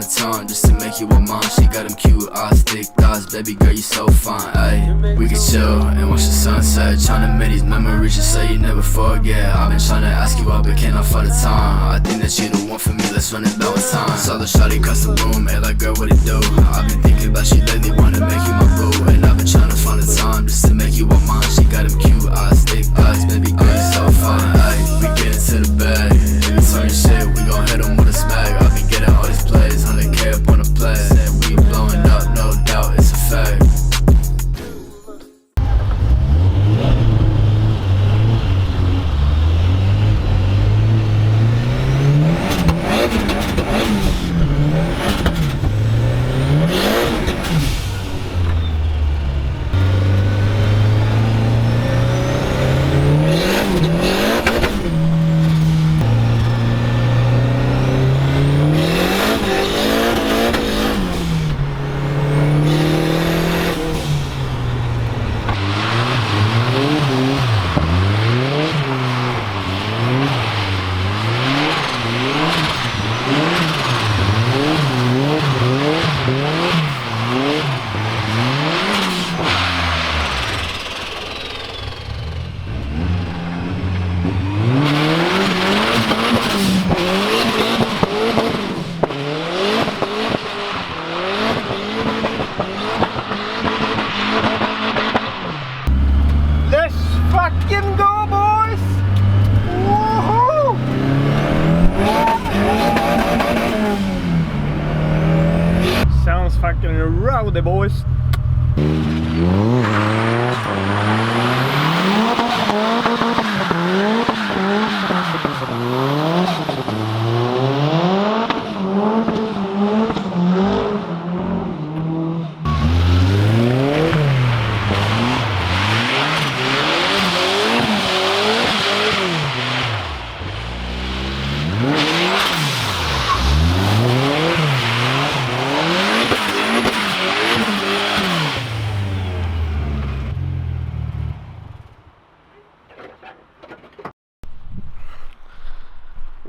tongue just to make you a mom. She got them cute eyes, thick thighs, baby girl, you so fine. Ayy, we can chill and watch the sunset, tryna make these memories just so you never forget. I've been tryna ask you out, but can't find the time. I think that you the one for me, let's run it back one time. Saw the shawty across the room, hey like girl, what it do? I've been thinking about you lately, wanna make you my boo. And I've been tryna find the time just to make you a mom. She got them cute eyes, thick thighs, baby girl, you so fine. Ayy, we get into the bag, we talking shit, we gon' hit 'em with a smack. I've been getting all these plays, 100K up on the play. Said we blowing up, no doubt, it's a fact. Fucking rowdy, boys.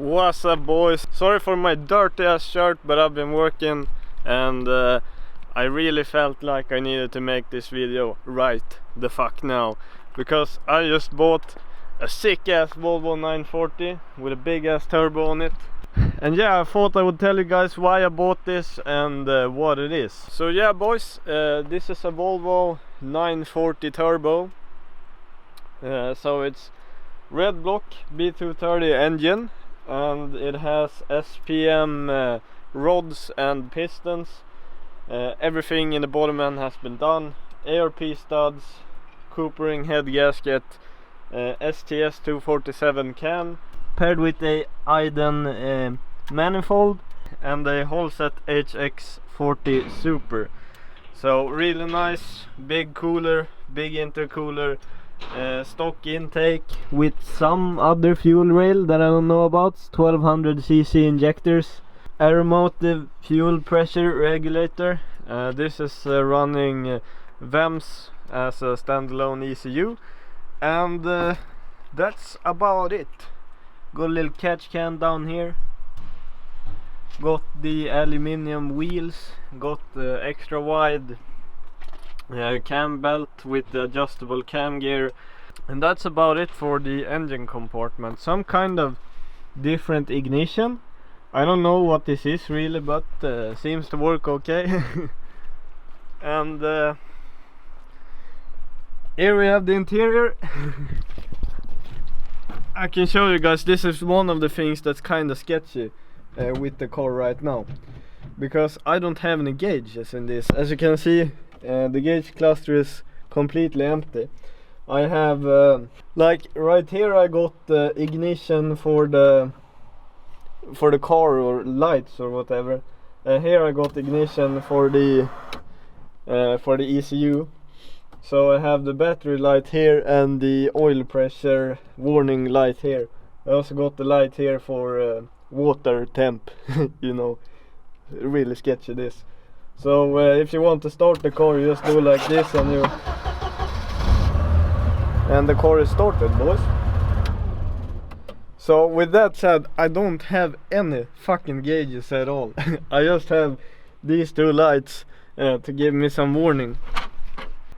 What's up, boys? Sorry for my dirty ass shirt, but I've been working and I really felt like I needed to make this video right the fuck now, because I just bought a sick ass Volvo 940 with a big ass turbo on it. And yeah, I thought I would tell you guys why I bought this and what it is. So yeah, boys, this is a Volvo 940 turbo. So it's red block B230 engine, and it has SPM rods and pistons. Everything in the bottom end has been done. ARP studs, coopering head gasket, STS 247 cam, paired with a Iden manifold and a Holset HX40 Super. So really nice, big cooler, big intercooler. Stock intake with some other fuel rail that I don't know about, 1200cc injectors, aeromotive fuel pressure regulator. This is running VEMS as a standalone ECU, and that's about it. Got a little catch can down here, got the aluminium wheels, got the extra wide cam belt with the adjustable cam gear, and that's about it for the engine compartment. Some kind of different ignition. I don't know what this is really, but seems to work okay. And here we have the interior. I can show you guys, this is one of the things that's kind of sketchy with the car right now, because I don't have any gauges in this. As you can see, the gauge cluster is completely empty. I have like right here I got the ignition for the car or lights or whatever. Here I got ignition for the ECU. So I have the battery light here and the oil pressure warning light here. I also got the light here for water temp. You know, really sketchy this. So if you want to start the car, you just do like this and the car is started, boys. So with that said, I don't have any fucking gauges at all. I just have these two lights to give me some warning.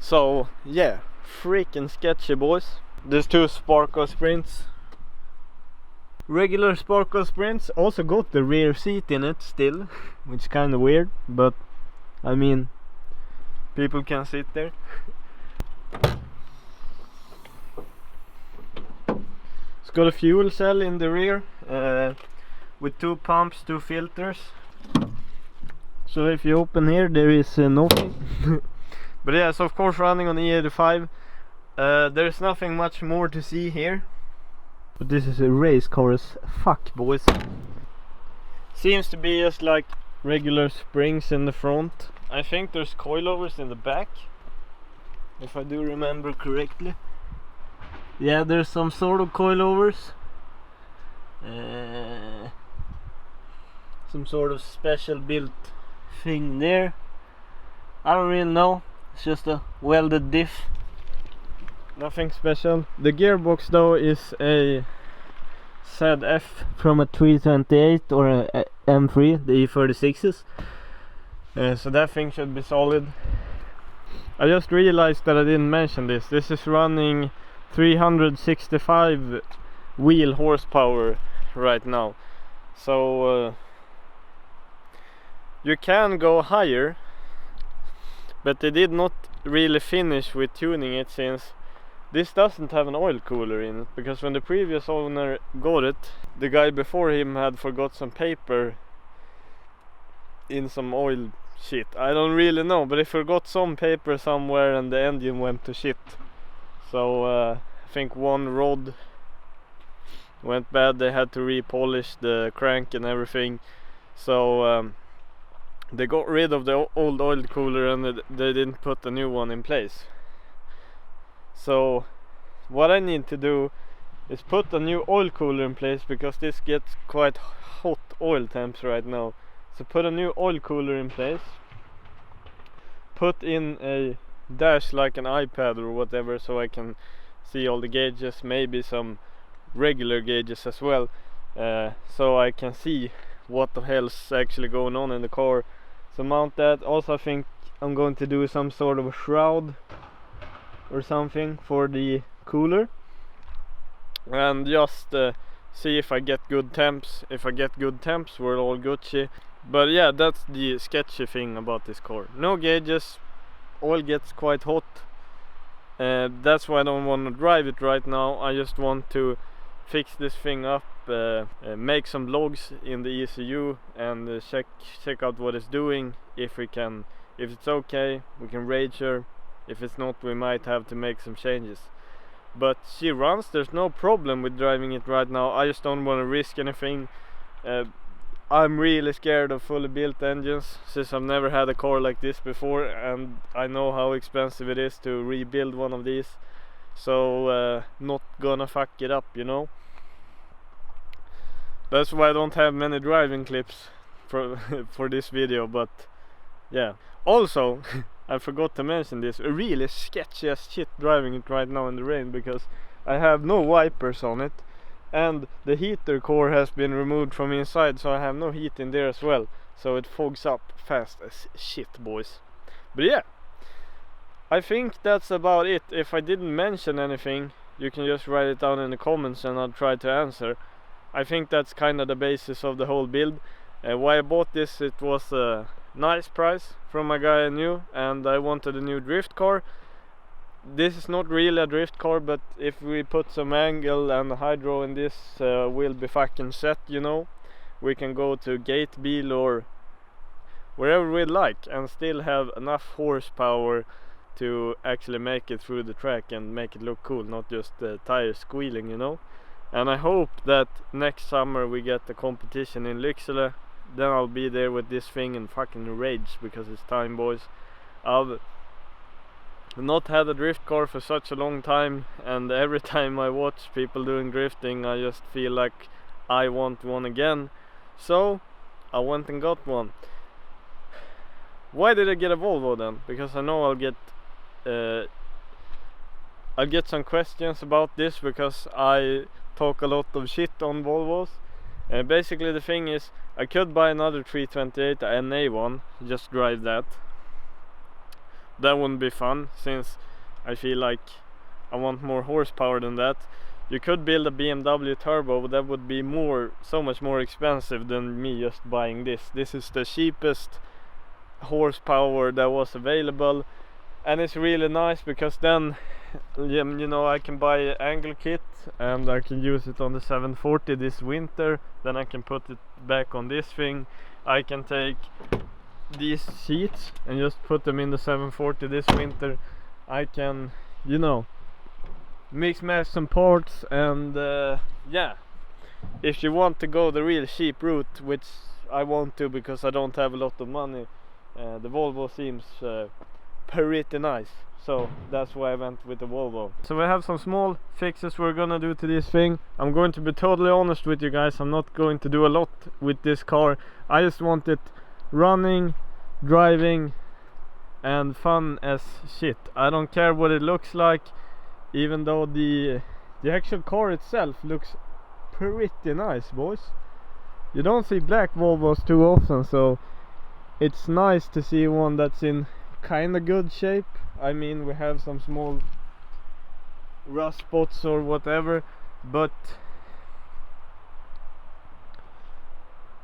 So yeah, freaking sketchy, boys. There's two Sparko sprints. Regular Sparko sprints, also got the rear seat in it still, which is kind of weird, but I mean, people can sit there. It's got a fuel cell in the rear with two pumps, two filters. So if you open here, there is nothing. But yeah, it's of course running on E85. There's nothing much more to see here. But this is a race car as fuck, boys. Seems to be just like regular springs in the front. I think there's coilovers in the back, if I do remember correctly. Yeah, there's some sort of coilovers. Some sort of special built thing there. I don't really know. It's just a welded diff. Nothing special. The gearbox though is a ZF from a 328 or a M3, the E36s. So that thing should be solid. I just realized that I didn't mention this. This is running 365 wheel horsepower right now. So you can go higher, but they did not really finish with tuning it, since this doesn't have an oil cooler in it, because when the previous owner got it, the guy before him had forgot some paper in some oil shit. I don't really know, but he forgot some paper somewhere and the engine went to shit. So I think one rod went bad. They had to repolish the crank and everything. So they got rid of the old oil cooler and they didn't put a new one in place. So what I need to do is put a new oil cooler in place, because this gets quite hot oil temps right now. So put a new oil cooler in place, put in a dash like an iPad or whatever, so I can see all the gauges, maybe some regular gauges as well, so I can see what the hell's actually going on in the car. So mount that. Also I think I'm going to do some sort of a shroud or something for the cooler, and just see if I get good temps. If I get good temps, we're all Gucci. But yeah, that's the sketchy thing about this car. No gauges, oil gets quite hot. That's why I don't want to drive it right now. I just want to fix this thing up, make some vlogs in the ECU and check out what it's doing. If it's okay, we can rage her. If it's not, we might have to make some changes. But she runs, there's no problem with driving it right now. I just don't want to risk anything. I'm really scared of fully built engines, since I've never had a car like this before, and I know how expensive it is to rebuild one of these. So not gonna fuck it up, you know. That's why I don't have many driving clips for this video. But yeah, also I forgot to mention this, really sketchy as shit driving it right now in the rain, because I have no wipers on it, and the heater core has been removed from inside, so I have no heat in there as well, so it fogs up fast as shit, boys. But yeah, I think that's about it. If I didn't mention anything, you can just write it down in the comments and I'll try to answer. I think that's kind of the basis of the whole build. Why I bought this, it was a nice price from a guy I knew, and I wanted a new drift car. This is not really a drift car, but if we put some angle and hydro in this, we'll be fucking set, you know. We can go to Gatebil or wherever we like and still have enough horsepower to actually make it through the track and make it look cool, not just the tires squealing, you know. And I hope that next summer we get the competition in Lycksele. Then I'll be there with this thing and fucking rage, because it's time, boys. I've not had a drift car for such a long time, and every time I watch people doing drifting, I just feel like I want one again. So I went and got one. Why did I get a Volvo then? Because I know I'll get some questions about this, because I talk a lot of shit on Volvos. Basically the thing is, I could buy another 328 NA one, just drive that. That wouldn't be fun, since I feel like I want more horsepower than that. You could build a BMW turbo, but that would be so much more expensive than me just buying this. This is the cheapest horsepower that was available, and it's really nice because then you know, I can buy an angle kit and I can use it on the 740 this winter. Then I can put it back on this thing. I can take these seats and just put them in the 740 this winter. I can, you know, mix match some parts, and yeah, if you want to go the real cheap route, which I want to because I don't have a lot of money, the Volvo seems pretty nice, so that's why I went with the Volvo. So we have some small fixes we're gonna do to this thing. I'm going to be totally honest with you guys, I'm not going to do a lot with this car. I just want it running, driving and fun as shit. I don't care what it looks like, even though the actual car itself looks pretty nice, boys. You don't see black Volvos too often, so it's nice to see one that's in kind of good shape. I mean, we have some small rust spots or whatever, but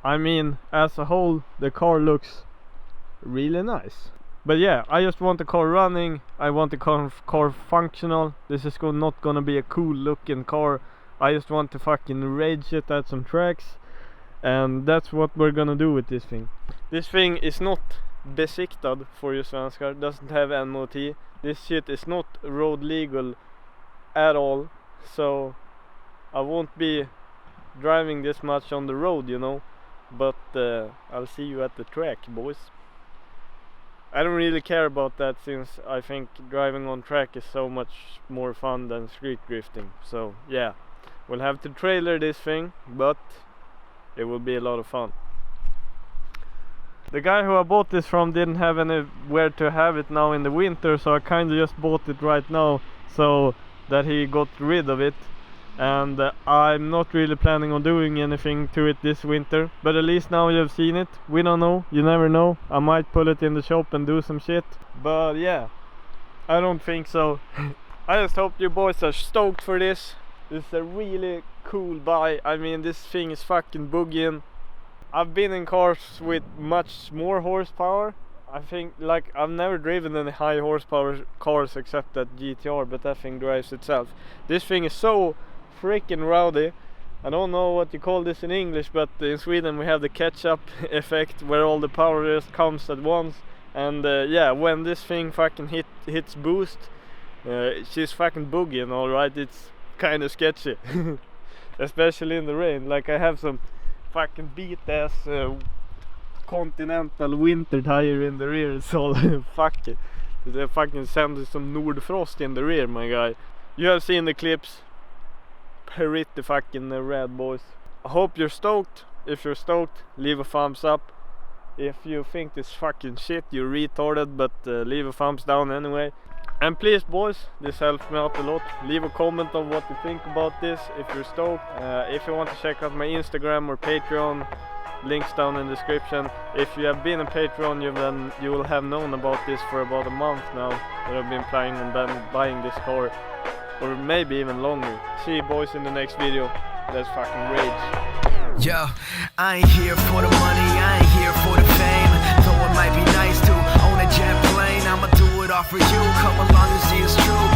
I mean, as a whole, the car looks really nice. But yeah, I just want the car running, I want the car functional. This is not gonna be a cool looking car. I just want to fucking rage it at some tracks, and that's what we're gonna do with this thing. This thing is not besiktad for you svenskar, doesn't have MOT. This shit is not road legal at all, so I won't be driving this much on the road, you know. But I'll see you at the track, boys. I don't really care about that, since I think driving on track is so much more fun than street drifting. So yeah, we'll have to trailer this thing, but it will be a lot of fun. The guy who I bought this from didn't have anywhere to have it now in the winter, so I kind of just bought it right now so that he got rid of it. And I'm not really planning on doing anything to it this winter, but at least now you've seen it. We don't know, you never know, I might pull it in the shop and do some shit, but yeah, I don't think so. I just hope you boys are stoked for this. This is a really cool buy. I mean, this thing is fucking boogieing. I've been in cars with much more horsepower. I think, like, I've never driven any high horsepower cars except that GTR, but that thing drives itself. This thing is so freaking rowdy. I don't know what you call this in English, but in Sweden we have the catch-up effect, where all the power just comes at once. And yeah, when this thing fucking hits boost, she's fucking boogieing, alright. It's kind of sketchy. Especially in the rain. Like, I have some fucking beat ass Continental winter tire in the rear, so fuck it. They fucking send some Nordfrost in the rear, my guy. You have seen the clips. Pretty fucking rad, boys. I hope you're stoked. If you're stoked, leave a thumbs up. If you think this fucking shit, you're retarded, but leave a thumbs down anyway. And please, boys, this helps me out a lot. Leave a comment on what you think about this, if you're stoked. If you want to check out my Instagram or Patreon, links down in the description. If you have been a Patreon, you will have known about this for about a month now, that I've been planning on buying this car, or maybe even longer. See you boys in the next video. Let's fucking rage. Yo, I ain't here for the money, I ain't here for the fame. Though it might be nice to own a jet plane, I'ma do it all for you. Come along and see it's true.